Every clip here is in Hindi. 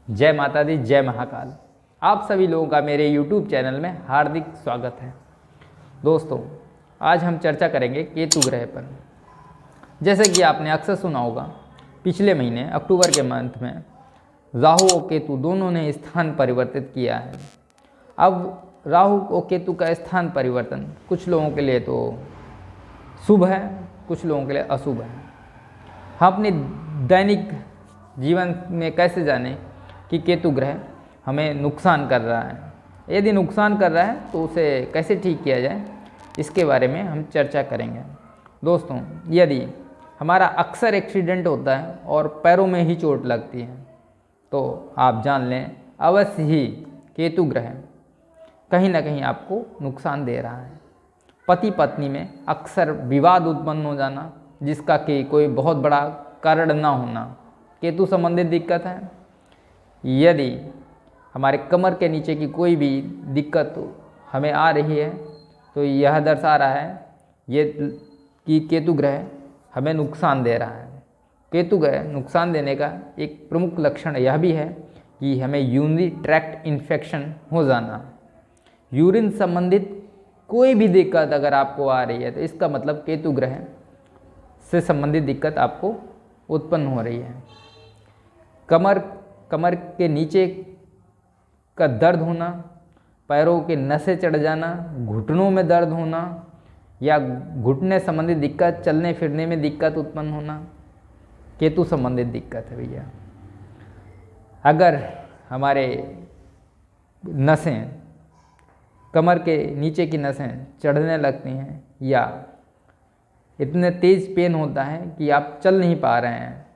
जय माता दी, जय महाकाल। आप सभी लोगों का मेरे YouTube चैनल में हार्दिक स्वागत है। दोस्तों, आज हम चर्चा करेंगे केतु ग्रह पर। जैसे कि आपने अक्सर सुना होगा, पिछले महीने अक्टूबर के मंथ में राहु और केतु दोनों ने स्थान परिवर्तित किया है। अब राहु और केतु का स्थान परिवर्तन कुछ लोगों के लिए तो शुभ है, कुछ लोगों के लिए अशुभ है। हम अपने दैनिक जीवन में कैसे जानें कि केतु ग्रह हमें नुकसान कर रहा है। यदि नुकसान कर रहा है तो उसे कैसे ठीक किया जाए, इसके बारे में हम चर्चा करेंगे। दोस्तों, यदि हमारा अक्सर एक्सीडेंट होता है और पैरों में ही चोट लगती है तो आप जान लें अवश्य ही केतु ग्रह कहीं ना कहीं आपको नुकसान दे रहा है। पति पत्नी में अक्सर विवाद उत्पन्न हो जाना, जिसका कि कोई बहुत बड़ा कारण ना होना, केतु संबंधित दिक्कत है। यदि हमारे कमर के नीचे की कोई भी दिक्कत हमें आ रही है तो यह दर्शा रहा है ये कि केतु ग्रह हमें नुकसान दे रहा है। केतु ग्रह नुकसान देने का एक प्रमुख लक्षण यह भी है कि हमें यूरिनरी ट्रैक्ट इन्फेक्शन हो जाना। यूरिन संबंधित कोई भी दिक्कत अगर आपको आ रही है तो इसका मतलब केतु ग्रह से संबंधित दिक्कत आपको उत्पन्न हो रही है। कमर के नीचे का दर्द होना, पैरों के नसें चढ़ जाना, घुटनों में दर्द होना या घुटने संबंधित दिक्कत, चलने फिरने में दिक्कत उत्पन्न होना, केतु संबंधित दिक्कत है भैया। अगर हमारे नसें, कमर के नीचे की नसें चढ़ने लगती हैं या इतने तेज़ पेन होता है कि आप चल नहीं पा रहे हैं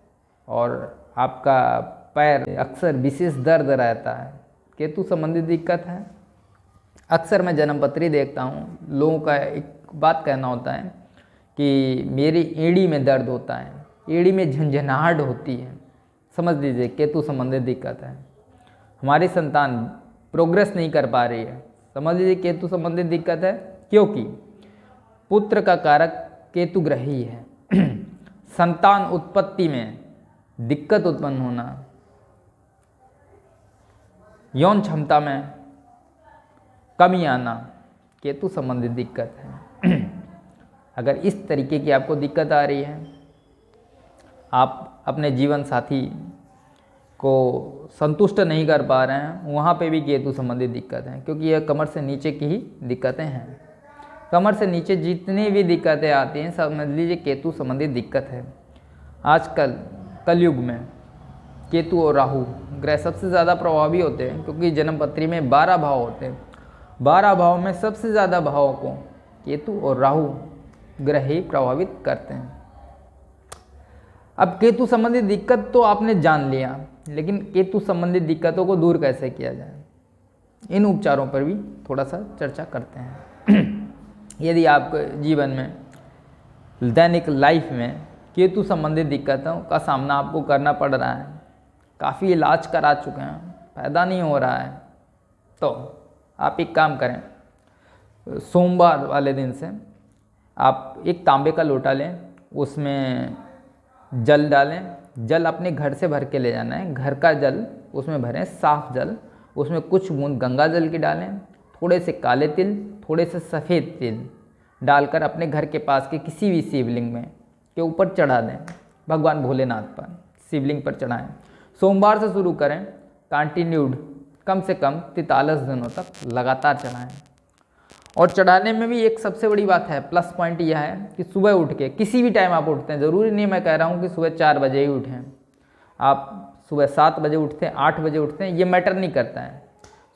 और आपका पैर अक्सर विशेष दर्द रहता है, केतु संबंधित दिक्कत है। अक्सर मैं जन्मपत्री देखता हूँ, लोगों का एक बात कहना होता है कि मेरी एड़ी में दर्द होता है, एड़ी में झंझनाहट होती है। समझ लीजिए केतु संबंधित दिक्कत है। हमारी संतान प्रोग्रेस नहीं कर पा रही है, समझ लीजिए केतु संबंधित दिक्कत है, क्योंकि पुत्र का कारक केतु ग्रह ही है। संतान उत्पत्ति में दिक्कत उत्पन्न होना, यौन क्षमता में कमी आना, केतु संबंधित दिक्कत है। अगर इस तरीके की आपको दिक्कत आ रही है, आप अपने जीवन साथी को संतुष्ट नहीं कर पा रहे हैं, वहाँ पे भी केतु संबंधित दिक्कत है, क्योंकि यह कमर से नीचे की ही दिक्कतें हैं। कमर से नीचे जितनी भी दिक्कतें आती हैं समझ लीजिए केतु संबंधित दिक्कत है। आजकल कलयुग में केतु और राहु ग्रह सबसे ज़्यादा प्रभावी होते हैं, क्योंकि जन्मपत्री में 12 भाव होते हैं। 12 भाव में सबसे ज़्यादा भावों को केतु और राहु ग्रह ही प्रभावित करते हैं। अब केतु संबंधित दिक्कत तो आपने जान लिया, लेकिन केतु संबंधित दिक्कतों को दूर कैसे किया जाए, इन उपचारों पर भी थोड़ा सा चर्चा करते हैं। यदि आपके जीवन में दैनिक लाइफ में केतु संबंधित दिक्कतों का सामना आपको करना पड़ रहा है, काफ़ी इलाज करा चुके हैं, फ़ायदा नहीं हो रहा है, तो आप एक काम करें, सोमवार वाले दिन से आप एक तांबे का लोटा लें, उसमें जल डालें। जल अपने घर से भर के ले जाना है, घर का जल उसमें भरें, साफ जल। उसमें कुछ बूंद गंगा जल की डालें, थोड़े से काले तिल, थोड़े से सफ़ेद तिल डालकर अपने घर के पास के किसी भी शिवलिंग में के ऊपर चढ़ा दें। भगवान भोलेनाथ पर शिवलिंग पर चढ़ाएं। सोमवार से शुरू करें, कंटिन्यूड कम से कम 43 दिनों तक लगातार चढ़ाएं। और चढ़ाने में भी एक सबसे बड़ी बात है, प्लस पॉइंट यह है कि सुबह उठ के किसी भी टाइम आप उठते हैं, ज़रूरी नहीं मैं कह रहा हूँ कि सुबह 4 बजे ही उठें, आप सुबह 7 बजे उठते हैं, 8 बजे उठते हैं, ये मैटर नहीं करता है।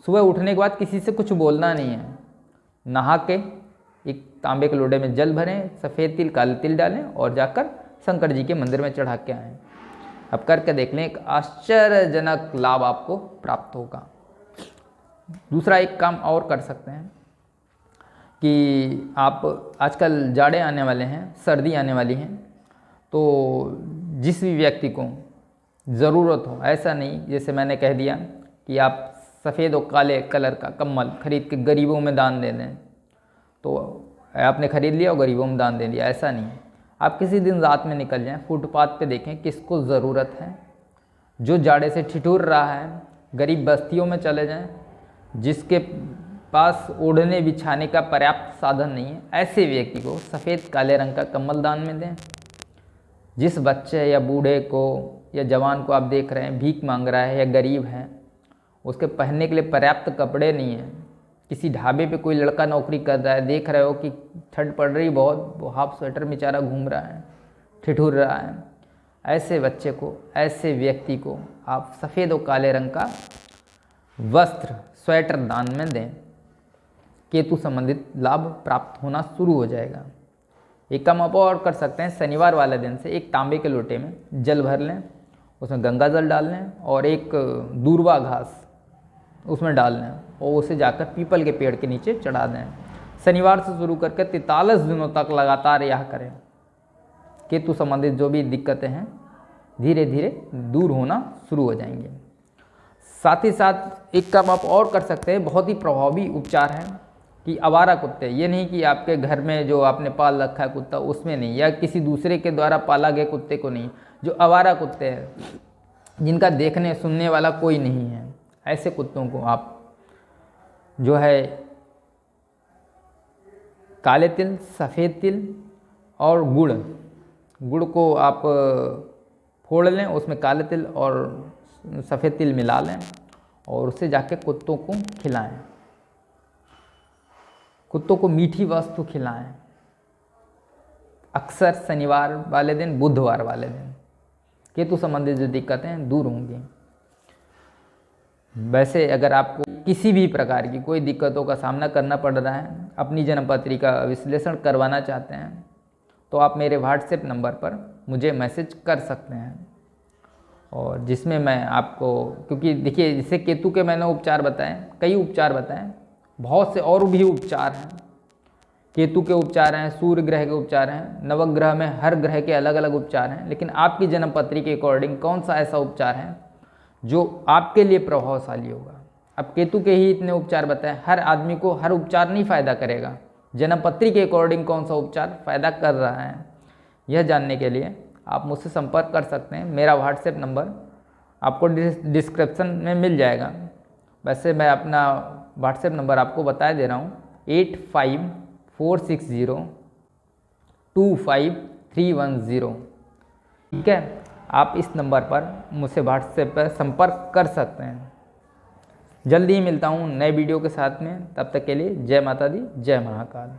सुबह उठने के बाद किसी से कुछ बोलना नहीं है, नहा के एक तांबे के लोटे में जल भरें, सफ़ेद तिल काले तिल डालें और जाकर शंकर जी के मंदिर में चढ़ा के आएँ। अब करके देख लें, एक आश्चर्यजनक लाभ आपको प्राप्त होगा। दूसरा एक काम और कर सकते हैं कि आप आजकल जाड़े आने वाले हैं, सर्दी आने वाली हैं, तो जिस भी व्यक्ति को ज़रूरत हो, ऐसा नहीं जैसे मैंने कह दिया कि आप सफ़ेद और काले कलर का कम्बल खरीद के गरीबों में दान दे दें, तो आपने ख़रीद लिया और गरीबों में दान दे दिया, ऐसा नहीं है। आप किसी दिन रात में निकल जाएं, फुटपाथ पे देखें किसको ज़रूरत है, जो जाड़े से ठिठुर रहा है, गरीब बस्तियों में चले जाएं, जिसके पास ओढ़ने बिछाने का पर्याप्त साधन नहीं है, ऐसे व्यक्ति को सफ़ेद काले रंग का कंबल दान में दें। जिस बच्चे या बूढ़े को या जवान को आप देख रहे हैं भीख मांग रहा है या गरीब है, उसके पहनने के लिए पर्याप्त कपड़े नहीं हैं, किसी ढाबे पे कोई लड़का नौकरी कर रहा है, देख रहे हो कि ठंड पड़ रही बहुत, वो हाफ स्वेटर में बेचारा घूम रहा है, ठिठुर रहा है, ऐसे बच्चे को, ऐसे व्यक्ति को आप सफ़ेद और काले रंग का वस्त्र स्वेटर दान में दें। केतु संबंधित लाभ प्राप्त होना शुरू हो जाएगा। एक काम आप और कर सकते हैं, शनिवार वाले दिन से एक तांबे के लोटे में जल भर लें, उसमें गंगा जल डाल लें और एक दूर्वा घास उसमें डाल लें और उसे जाकर पीपल के पेड़ के नीचे चढ़ा दें। शनिवार से शुरू करके 43 दिनों तक लगातार यह करें। केतु संबंधित जो भी दिक्कतें हैं धीरे धीरे दूर होना शुरू हो जाएंगे। साथ ही साथ एक काम आप और कर सकते हैं, बहुत ही प्रभावी उपचार है कि आवारा कुत्ते, ये नहीं कि आपके घर में जो आपने पाल रखा है कुत्ता उसमें नहीं, या किसी दूसरे के द्वारा पाला गए कुत्ते को नहीं, जो आवारा कुत्ते हैं जिनका देखने सुनने वाला कोई नहीं है, ऐसे कुत्तों को आप जो है काले तिल, सफ़ेद तिल और गुड़ को आप फोड़ लें, उसमें काले तिल और सफ़ेद तिल मिला लें और उसे जाके कुत्तों को खिलाएं। कुत्तों को मीठी वस्तु खिलाएं, अक्सर शनिवार वाले दिन, बुधवार वाले दिन। केतु संबंधित जो दिक्कतें दूर होंगी। वैसे अगर आपको किसी भी प्रकार की कोई दिक्कतों का सामना करना पड़ रहा है, अपनी जन्मपत्री का विश्लेषण करवाना चाहते हैं, तो आप मेरे व्हाट्सएप नंबर पर मुझे मैसेज कर सकते हैं, और जिसमें मैं आपको, क्योंकि देखिए जैसे केतु के मैंने उपचार बताएं, कई उपचार बताएं, बहुत से और भी उपचार हैं। केतु के उपचार हैं, सूर्य ग्रह के उपचार हैं, नवग्रह में हर ग्रह के अलग अलग उपचार हैं, लेकिन आपकी जन्मपत्री के अकॉर्डिंग कौन सा ऐसा उपचार है जो आपके लिए प्रभावशाली होगा। अब केतु के ही इतने उपचार बताएं, हर आदमी को हर उपचार नहीं फ़ायदा करेगा, जन्मपत्री के अकॉर्डिंग कौन सा उपचार फ़ायदा कर रहा है, यह जानने के लिए आप मुझसे संपर्क कर सकते हैं। मेरा व्हाट्सएप नंबर आपको डिस्क्रिप्शन में मिल जाएगा। वैसे मैं अपना व्हाट्सएप नंबर आपको बता दे रहा हूँ, 8546025310। ठीक है, आप इस नंबर पर मुझसे व्हाट्सएप पर संपर्क कर सकते हैं। जल्दी ही मिलता हूँ नए वीडियो के साथ में, तब तक के लिए जय माता दी, जय महाकाल।